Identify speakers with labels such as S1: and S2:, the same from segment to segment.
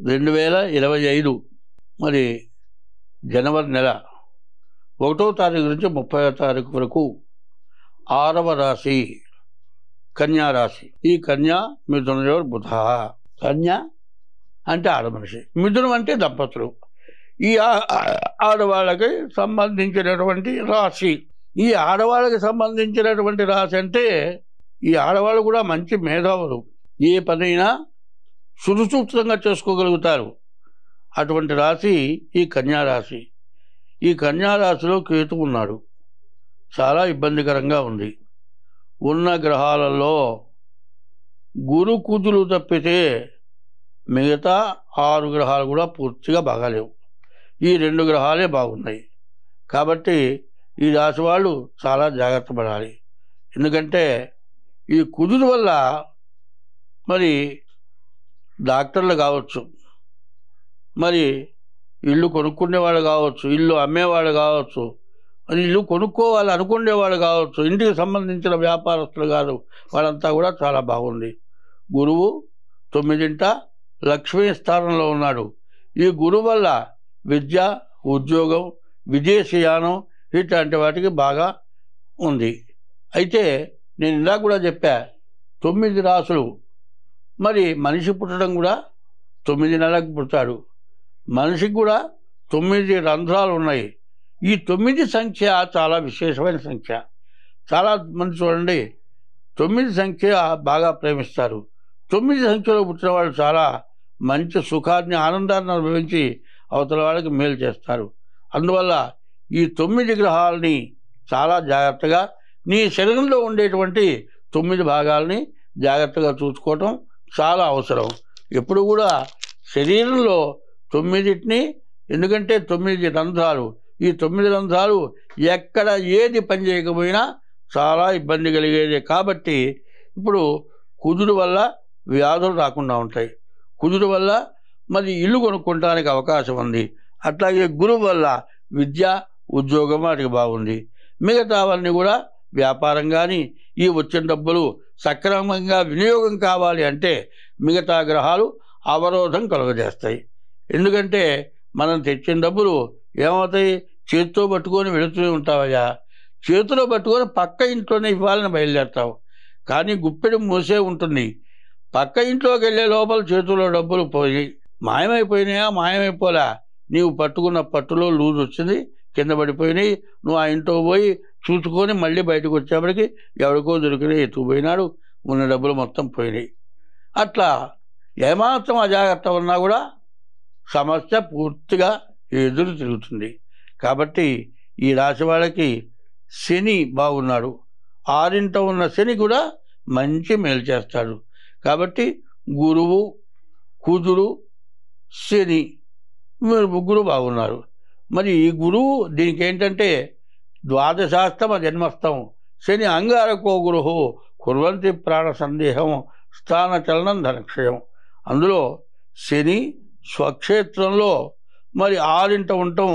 S1: 2025 మరి జనవరి నెల 1వ తారీఖు నుంచి 30వ తారీఖు వరకు 6వ రాశి కన్యా రాశి. ఈ కన్యా మిథునయో బుధ. కన్య అంటే ఆడమనిషి, మిథునం అంటే దంపతులు. ఈ ఆడవాళ్ళకి సంబంధించినటువంటి రాశి. ఈ ఆడవాళ్ళకి సంబంధించినటువంటి రాశి అంటే ఈ ఆడవాళ్ళు కూడా మంచి మేధావులు, ఏ పనైనా సురసూక్తంగా చేసుకోగలుగుతారు. అటువంటి రాశి ఈ కన్యా రాశి. ఈ కన్యా రాశిలో కేతు ఉన్నాడు, చాలా ఇబ్బందికరంగా ఉంది. ఉన్న గ్రహాలలో గురు కుజులు తప్పితే మిగతా 6 గ్రహాలు కూడా పూర్తిగా బాగాలేవు. ఈ 2 గ్రహాలే బాగున్నాయి. కాబట్టి ఈ రాశి వాళ్ళు చాలా జాగ్రత్త పడాలి. ఎందుకంటే ఈ కుజుల వల్ల మరి డాక్టర్లు కావచ్చు, మరి ఇల్లు కొనుక్కునేవాళ్ళు కావచ్చు, ఇల్లు అమ్మేవాళ్ళు కావచ్చు, మరి ఇల్లు కొనుక్కోవాలి అనుకునేవాళ్ళు కావచ్చు, ఇంటికి సంబంధించిన వ్యాపారస్తులు కాదు, వాళ్ళంతా కూడా చాలా బాగుంది. గురువు 9వ లక్ష్మీ స్థానంలో ఉన్నాడు. ఈ గురువు వల్ల విద్య, ఉద్యోగం, విదేశీయానం ఇట్లాంటి వాటికి బాగా ఉంది. అయితే నేను ఇందాక కూడా చెప్పా, 9 రాసులు. మరి మనిషి పుట్టడం కూడా 9 నెలలకు పుడతాడు. మనిషికి కూడా 9 రంధ్రాలు ఉన్నాయి. ఈ 9 సంఖ్య చాలా విశేషమైన సంఖ్య. చాలా మంది చూడండి 9 సంఖ్య బాగా ప్రేమిస్తారు. 9 సంఖ్యలో పుట్టిన వాళ్ళు చాలా మంచి సుఖాన్ని, ఆనందాన్ని అనుభవించి అవతల వాళ్ళకి మేలు చేస్తారు. అందువల్ల ఈ 9 గ్రహాలని చాలా జాగ్రత్తగా, నీ శరీరంలో ఉండేటువంటి 9 భాగాలని జాగ్రత్తగా చూసుకోవటం చాలా అవసరం. ఎప్పుడు కూడా శరీరంలో 9టిని, ఎందుకంటే 9 రంధ్రాలు, ఈ 9 రంధ్రాలు ఎక్కడ ఏది పని చేయకపోయినా చాలా ఇబ్బంది కలిగేది. కాబట్టి ఇప్పుడు కుజుడు వల్ల వ్యాధులు రాకుండా ఉంటాయి. కుజుడు వల్ల మరి ఇల్లు కొనుక్కోవడానికి అవకాశం ఉంది. అట్లాగే గురువు వల్ల విద్య, ఉద్యోగం వాటికి బాగుంది. మిగతావన్నీ కూడా వ్యాపారం కానీ, ఈ వచ్చిన డబ్బులు సక్రమంగా వినియోగం కావాలి అంటే మిగతా గ్రహాలు అవరోధం కలుగజేస్తాయి. ఎందుకంటే మనం తెచ్చిన డబ్బులు ఏమవుతాయి, చేతితో పట్టుకొని వెళుతూనే ఉంటావయ్యా. చేతిలో పట్టుకొని పక్క ఇంట్లోనే ఇవ్వాలని బయలుదేరుతావు, కానీ గుప్పెడు మూసే ఉంటుంది. పక్క ఇంట్లోకి వెళ్ళే లోపల చేతిలో డబ్బులు పోయి మాయమైపోయినాయా, మాయమైపోలే, నీవు పట్టుకున్న పట్టులో లూజ్ వచ్చింది, కింద పడిపోయినాయి. నువ్వు ఆ ఇంట్లో పోయి చూసుకొని మళ్ళీ బయటకు వచ్చేప్పటికి ఎవరికో దొరికినాయి, ఎత్తుకుపోయినాడు, ఉన్న డబ్బులు మొత్తం పోయినాయి. అట్లా ఏమాత్రం అజాగ్రత్త ఉన్నా కూడా సమస్య పూర్తిగా ఎదురు తిరుగుతుంది. కాబట్టి ఈ రాశి వాళ్ళకి శని బాగున్నాడు. 6ంట ఉన్న శని కూడా మంచి మేలు చేస్తాడు. కాబట్టి గురువు, కుజుడు, శని మీరు ముగ్గురు బాగున్నారు. మరి ఈ గురువు దీనికి ఏంటంటే ద్వాదశాస్తమ జన్మస్థం. శని అంగారకో గురుహు కుర్వంతి ప్రాణ సందేహం స్థాన చలనం ధనక్షయం. అందులో శని స్వక్షేత్రంలో మరి 6ంట ఉండటం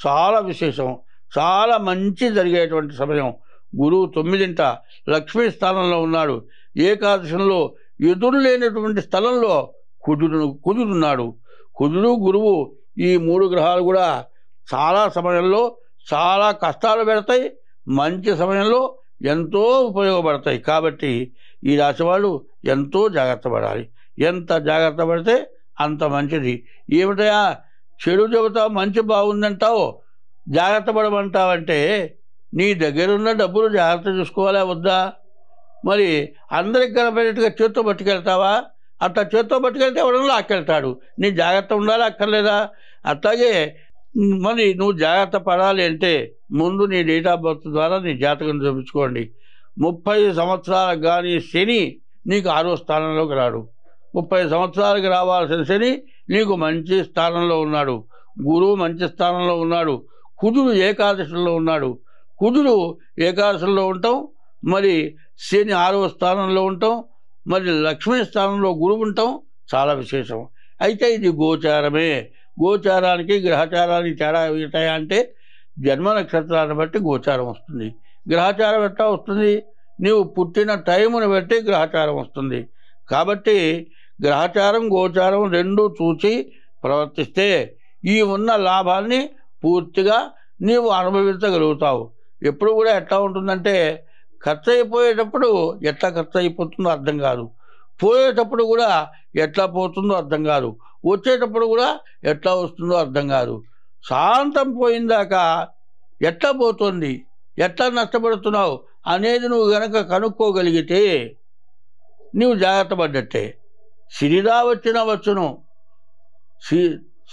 S1: చాలా విశేషం, చాలా మంచి జరిగేటువంటి సమయం. గురువు 9ంట లక్ష్మీ స్థానంలో ఉన్నాడు. ఏకాదశంలో ఎదురు లేనటువంటి స్థలంలో కుజుడున్నాడు. కుజుడు, గురువు ఈ 3 గ్రహాలు కూడా చాలా సమయంలో చాలా కష్టాలు పెడతాయి, మంచి సమయంలో ఎంతో ఉపయోగపడతాయి. కాబట్టి ఈ రాశి వాళ్ళు ఎంతో జాగ్రత్త పడాలి. ఎంత జాగ్రత్త పడితే అంత మంచిది. ఏమిటయా చెడు చెబుతావు, మంచి బాగుందంటావు, జాగ్రత్త పడమంటావంటే నీ దగ్గరున్న డబ్బులు జాగ్రత్త చూసుకోవాలా వద్దా? మరి అందరికి కనపడేట్టుగా చేత్తో పట్టుకెళ్తావా? అట్లా చేత్తో పట్టుకెళ్తే ఎవడన్నా లాక్కెళ్తాడు. నీ జాగ్రత్త ఉండాలి, అక్కర్లేదా? అట్లాగే మరి నువ్వు జాగ్రత్త పడాలి అంటే ముందు నీ డేట్ ఆఫ్ బర్త్ ద్వారా నీ జాతకం చూపించుకోండి. 30 సంవత్సరాలకు కానీ శని నీకు 6వ స్థానంలోకి రాడు. 30 సంవత్సరాలకి రావాల్సిన శని నీకు మంచి స్థానంలో ఉన్నాడు. గురువు మంచి స్థానంలో ఉన్నాడు. కుజుడు ఏకాదశంలో ఉన్నాడు. కుజుడు ఏకాదశంలో ఉండటం, మరి శని 6వ స్థానంలో ఉండటం, మరి లక్ష్మీ స్థానంలో గురువు ఉండటం చాలా విశేషం. అయితే ఇది గోచారమే. గోచారానికి గ్రహచారానికి తేడా ఏమిటాయా అంటే జన్మ నక్షత్రాన్ని బట్టి గోచారం వస్తుంది. గ్రహచారం ఎట్లా వస్తుంది? నీవు పుట్టిన టైముని బట్టి గ్రహచారం వస్తుంది. కాబట్టి గ్రహచారం గోచారం రెండూ చూసి ప్రవర్తిస్తే ఈ ఉన్న లాభాన్ని పూర్తిగా నీవు అనుభవించగలుగుతావు. ఎప్పుడు కూడా ఎట్లా ఉంటుందంటే ఖర్చు అయిపోయేటప్పుడు ఎట్లా ఖర్చు అయిపోతుందో అర్థం కాదు, పోయేటప్పుడు కూడా ఎట్లా పోతుందో అర్థం కాదు, వచ్చేటప్పుడు కూడా ఎట్లా వస్తుందో అర్థం కాదు. శాంతం పోయిందాక ఎట్లా పోతుంది, ఎట్లా నష్టపడుతున్నావు అనేది నువ్వు గనక కనుక్కోగలిగితే నీవు జాగ్రత్త పడ్డట్టే. సిరిదా వచ్చిన వచ్చును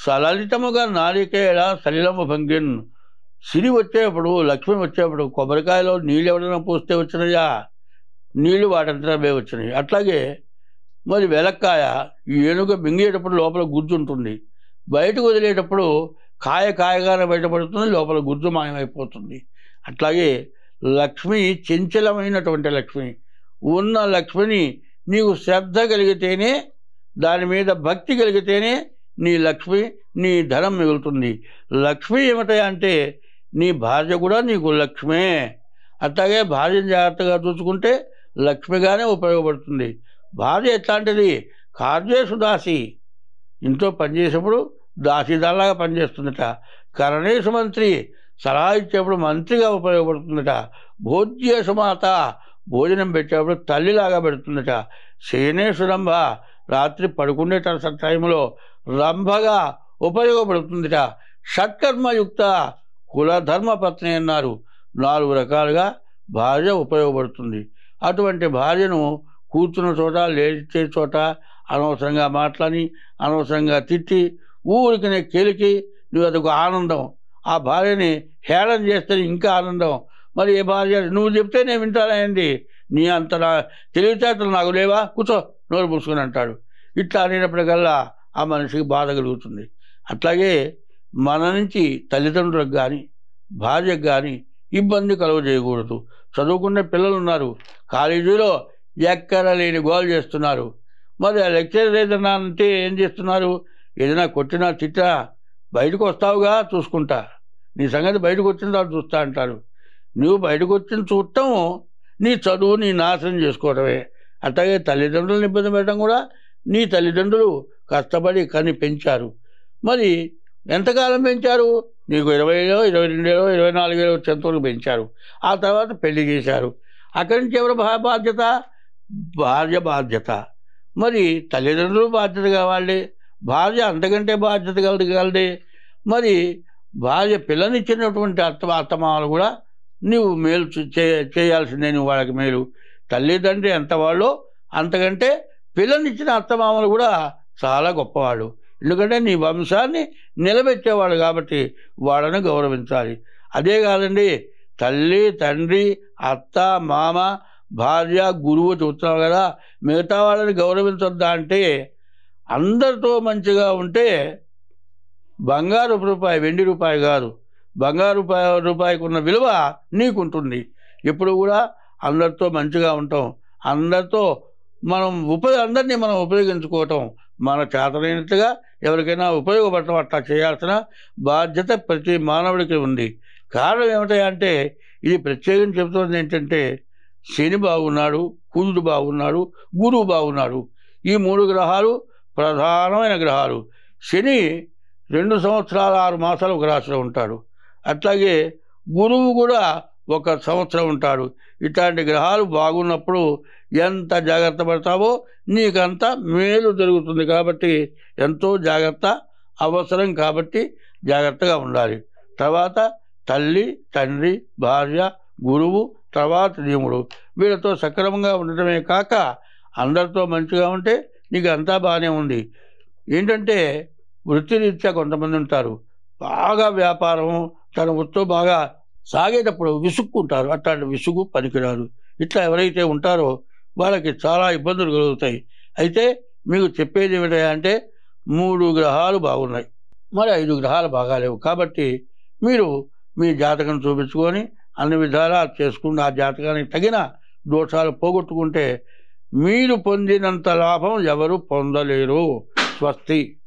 S1: సలలితముగా నారికేళ సలిలము భంగిన్. సిరి వచ్చేప్పుడు, లక్ష్మి వచ్చేప్పుడు కొబ్బరికాయలో నీళ్ళు ఎవరైనా పోస్తే వచ్చినాయా? నీళ్లు వాటంతరమే వచ్చినాయి. అట్లాగే మరి వెలక్కాయ ఏనుగ మింగేటప్పుడు లోపల గుజ్జు ఉంటుంది, బయటకు వదిలేటప్పుడు కాయగానే బయటపడుతుంది, లోపల గుజ్జు మాయమైపోతుంది. అట్లాగే లక్ష్మి చంచలమైనటువంటి లక్ష్మి. ఉన్న లక్ష్మిని నీవు శ్రద్ధ కలిగితేనే, దాని మీద భక్తి కలిగితేనే నీ లక్ష్మి, నీ ధనం మిగులుతుంది. లక్ష్మి ఏమిటా అంటే నీ భార్య కూడా నీకు లక్ష్మే. అట్లాగే భార్యను జాగ్రత్తగా చూసుకుంటే లక్ష్మిగానే ఉపయోగపడుతుంది. భార్య ఎట్లాంటిది? కార్యేషు దాసి. ఇంట్లో పనిచేసేప్పుడు దాసిదాలాగా పనిచేస్తుందట. కరణేశు మంత్రి, సలహా ఇచ్చేప్పుడు మంత్రిగా ఉపయోగపడుతుందట. భోజ్యేషు మాత, భోజనం పెట్టేప్పుడు తల్లిలాగా పెడుతుందట. శయనేషు రంభ, రాత్రి పడుకునే టైంలో రంభగా ఉపయోగపడుతుందట. షట్కర్మయుక్త, కులధర్మ పత్ని అన్నారు. 4 రకాలుగా భార్య ఉపయోగపడుతుంది. అటువంటి భార్యను కూర్చున్న చోట, లేచే చోట అనవసరంగా మాట్లాడి, అనవసరంగా తిట్టి, ఊరికి కెలికి నువ్వు అదొక ఆనందం. ఆ భార్యని హేళన చేస్తే ఇంకా ఆనందం. మరి ఏ భార్య నువ్వు చెప్తే నేను వింటానండి, నీ అంత తెలివితేటలు నాకు లేవా, కూర్చో నోరు పూసుకొని అంటాడు. ఇట్లా అనేటప్పటికల్లా ఆ మనిషికి బాధ కలుగుతుంది. అట్లాగే మన నుంచి తల్లిదండ్రులకు కానీ భార్యకు కానీ ఇబ్బంది కలుగజేయకూడదు. చదువుకునే పిల్లలు ఉన్నారు, కాలేజీలో ఎక్కడ లేని గోల్ చేస్తున్నారు. మరి ఆ లెక్చరర్ ఏదన్నా అంటే ఏం చేస్తున్నారు? ఏదైనా కొట్టినా తిట్టా బయటకు వస్తావుగా చూసుకుంటా, నీ సంగతి బయటకు వచ్చిన తర్వాత చూస్తా అంటారు. నువ్వు బయటకు వచ్చిన చూడటం నీ చదువు నీ నాశనం చేసుకోవటమే. అట్లాగే తల్లిదండ్రులను ఇబ్బంది పెట్టడం కూడా, నీ తల్లిదండ్రులు కష్టపడి కని పెంచారు. మరి ఎంతకాలం పెంచారు? నీకు 20 ఏళ్ళో 22 ఏళ్ళో 24 ఏళ్ళో వచ్చేంతవరకు పెంచారు. ఆ తర్వాత పెళ్లి చేశారు. అక్కడి నుంచి ఎవరు బాధ్యత? భార్య బాధ్యత. మరి తల్లిదండ్రులు బాధ్యత కావాలి, భార్య అంతకంటే బాధ్యత కలదే. మరి భార్య పిల్లనిచ్చినటువంటి అత్తమామలు కూడా నువ్వు మేలు చేయాల్సిందే, నువ్వు వాళ్ళకి మేలు. తల్లిదండ్రి ఎంత వాళ్ళో అంతకంటే పిల్లనిచ్చిన అత్తమామలు కూడా చాలా గొప్పవాళ్ళు. ఎందుకంటే నీ వంశాన్ని నిలబెట్టేవాళ్ళు కాబట్టి వాళ్ళని గౌరవించాలి. అదే కాదండి, తల్లి తండ్రి అత్త మామ భార్య గురువు చూస్తున్నావు కదా, మిగతా వాళ్ళని గౌరవించొద్దా అంటే, అందరితో మంచిగా ఉంటే బంగారు రూపాయి వెండి రూపాయి కాదు, బంగారు రూపాయికి ఉన్న విలువ నీకుంటుంది. ఎప్పుడు కూడా అందరితో మంచిగా ఉంటాం, అందరితో అందరినీ మనం ఉపయోగించుకోవటం, మన చేతనైనట్టుగా ఎవరికైనా ఉపయోగపడటం అట్లా చేయాల్సిన బాధ్యత ప్రతి మానవుడికి ఉంది. కారణం ఏమిటంటే, ఇది ప్రత్యేకంగా చెబుతుంది ఏంటంటే, శని బాగున్నాడు, కుజుడు బాగున్నాడు, గురువు బాగున్నాడు. ఈ 3 గ్రహాలు ప్రధానమైన గ్రహాలు. శని 2 సంవత్సరాలు 6 మాసాలు ఒక రాశిలో ఉంటాడు. అట్లాగే గురువు కూడా 1 సంవత్సరం ఉంటాడు. ఇట్లాంటి గ్రహాలు బాగున్నప్పుడు ఎంత జాగ్రత్త పడతావో నీకంత మేలు జరుగుతుంది. కాబట్టి ఎంతో జాగ్రత్త అవసరం. కాబట్టి జాగ్రత్తగా ఉండాలి. తర్వాత తల్లి తండ్రి భార్య గురువు తర్వాత దేవుడు, వీళ్ళతో సక్రమంగా ఉండటమే కాక అందరితో మంచిగా ఉంటే నీకు అంతా బాగానే ఉంది. ఏంటంటే వృత్తిరీత్యా కొంతమంది ఉంటారు, బాగా వ్యాపారం తన వృత్తితో బాగా సాగేటప్పుడు విసుక్కుంటారు. అట్లాంటి విసుగు పనికిరాదు. ఇట్లా ఎవరైతే ఉంటారో వాళ్ళకి చాలా ఇబ్బందులు కలుగుతాయి. అయితే మీకు చెప్పేది ఏమిటంటే 3 గ్రహాలు బాగున్నాయి, మరి 5 గ్రహాలు బాగాలేవు. కాబట్టి మీరు మీ జాతకం చూపించుకొని అన్ని విధాలా చేసుకుని ఆ జాతకానికి తగిన దోషాలు పోగొట్టుకుంటే మీరు పొందినంత లాభం ఎవరు పొందలేరు. స్వస్తి.